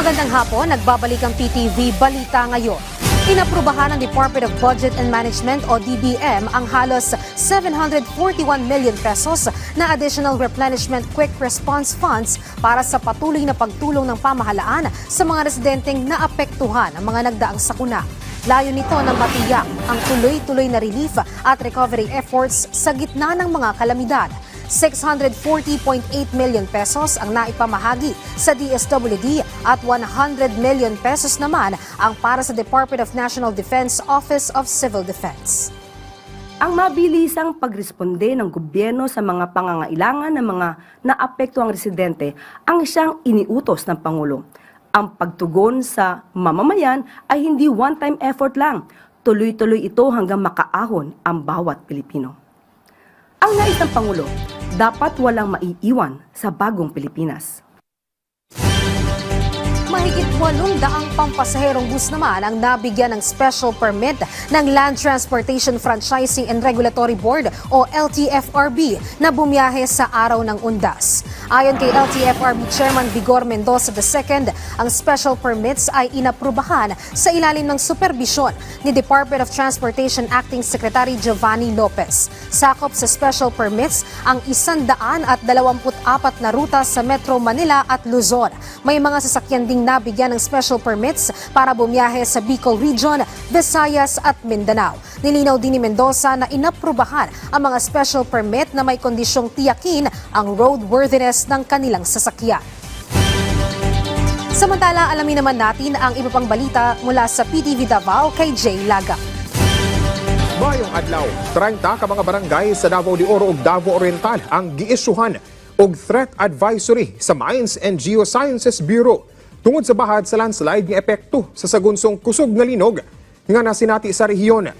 Magandang hapon, nagbabalik ang PTV Balita ngayon. Inaprubahan ng Department of Budget and Management o DBM ang halos 741 million pesos na additional replenishment quick response funds para sa patuloy na pagtulong ng pamahalaan sa mga residenteng naapektuhan ng mga nagdaang sakuna. Layo nito na matiyak ang tuloy-tuloy na relief at recovery efforts sa gitna ng mga kalamidad. 640.8 million pesos ang naipamahagi sa DSWD at 100 million pesos naman ang para sa Department of National Defense Office of Civil Defense. Ang mabilisang pagresponde ng gobyerno sa mga pangangailangan ng mga naapektuhang residente ang siyang iniutos ng Pangulo. Ang pagtugon sa mamamayan ay hindi one-time effort lang. Tuloy-tuloy ito hanggang makaahon ang bawat Pilipino. Ang nais ng Pangulo, dapat walang maiiwan sa bagong Pilipinas. Mahigit 800 pampasaherong bus naman ang nabigyan ng special permit ng Land Transportation Franchising and Regulatory Board o LTFRB na bumiyahe sa araw ng Undas. Ayon kay LTFRB Chairman Vigor Mendoza II, ang special permits ay inaprubahan sa ilalim ng superbisyon ni Department of Transportation Acting Secretary Giovanni Lopez. Sakop sa special permits ang 124 na ruta sa Metro Manila at Luzon. May mga sasakyan ding nabigyan ng special permits para bumiyahe sa Bicol Region, Visayas at Mindanao. Nilinaw din ni Mendoza na inaprubahan ang mga special permit na may kondisyong tiyakin ang roadworthiness ng kanilang sasakyan. Samantala, alamin naman natin ang iba pang balita mula sa PTV Davao kay Jay Laga. Mayong adlaw, 30 ka mga barangay sa Davao de Oro ug Davao Oriental ang giisuhan og threat advisory sa Mines and Geosciences Bureau tungod sa bahad sa landslide nga epekto sa sagunsong kusog nga linog nga nasinati sa rehiyon.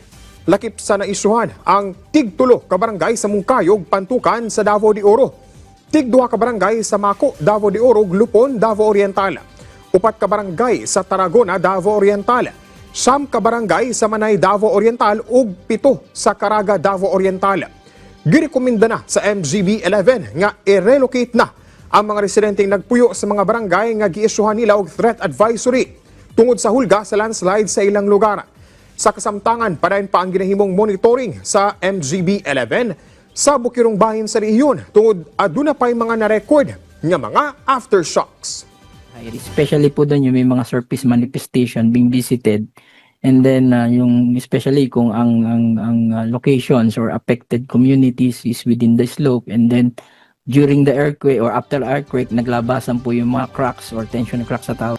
Lakip sa naisuhan ang tig-tulo ka barangay sa Mungkayog, Pantukan sa Davao de Oro. Tig-2 ka barangay sa Mako, Davao de Oro, Lupon, Davao Oriental. 4 ka barangay sa Tarragona, Davao Oriental. 9 ka barangay sa Manay, Davao Oriental ug 7 sa Caraga, Davao Oriental. Girekomenda na sa MGB 11 nga i-relocate na ang mga residenteng nagpuyo sa mga barangay nga giisuhan nila og threat advisory tungod sa hulga sa landslide sa ilang lugar. Sa kasamtangan, padayon pa ang ginahimong monitoring sa MGB 11 sa bukirong bahin sa rehiyon tungod aduna pay mga na-record nga mga aftershocks. Especially po doon yung may mga surface manifestation being visited. And then yung especially kung ang locations or affected communities is within the slope, and then during the earthquake or after the earthquake naglabasan po yung mga cracks or tension cracks sa tao.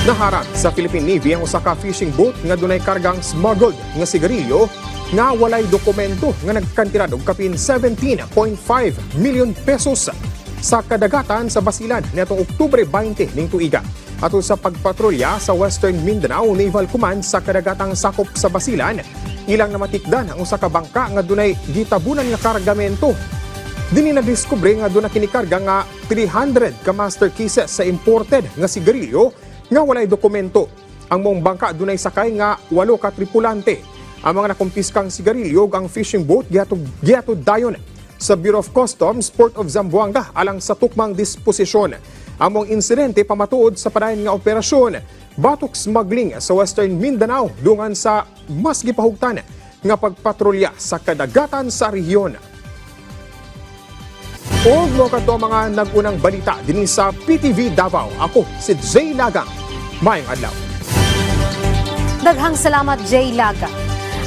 Naharap sa Philippine Navy ang usa ka fishing boat nga dunay kargang smuggled nga sigarilyo nga walay dokumento nga nagkantidad og kapin 17.5 million pesos sa kadagatan sa Basilan nitong Oktubre 20 ning tuiga. Ato sa pagpatrolya sa Western Mindanao Naval Command sa kadagatang sakop sa Basilan, ilang namatikdan ang usa ka bangka nga dunay gitabunan nga kargamento. Dini na diskubre nga dunay kinikarga nga 300 ka master cases sa imported nga sigarilyo nga walay dokumento. Ang mong bangka dunay sakay nga 8 ka tripulante. Ang mga nakumpiskang sigarilyo ug ang fishing boat gihatod dayon sa Bureau of Customs, Port of Zamboanga alang sa tukmang disposisyon. Among insidente pamatuod sa padayon nga operasyon, batok smuggling sa Western Mindanao dungan sa mas gipahugtan nga pagpatrolya sa kadagatan sa rehiyon. Og mo kadto mga nagunang balita dinhi sa PTV Davao. Ako si Jay Laga. Mayong adlaw. Daghang salamat, Jay Laga.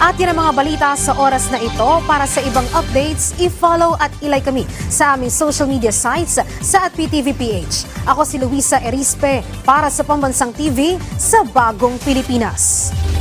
At yan ang mga balita sa oras na ito. Para sa ibang updates, i-follow at ilike kami sa aming social media sites sa @PTVPH. Ako si Luisa Erispe para sa Pambansang TV sa Bagong Pilipinas.